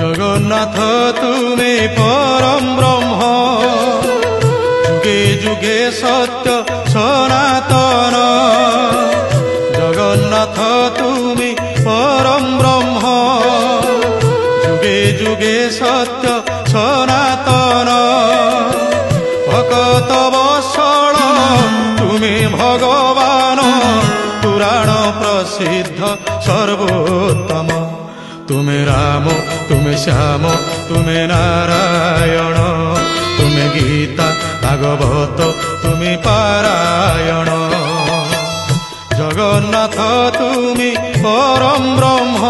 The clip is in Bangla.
জগন্নাথ তুমি পরম ব্রহ্ম, যুগে যুগে সত্য সনাতন। জগন্নাথ তুমি পরম ব্রহ্ম, যুগে যুগে সত্য সনাতন। ভকত বৎসল তুমি ভগবান, পুরাণ প্রসিদ্ধ সর্বোত্তম। তুমি রাম, তুমি শ্যাম, তুমি নারায়ণ, তুমি গীতা ভাগবত, তুমি পারায়ণ। জগন্নাথ তুমি পরম ব্রহ্ম,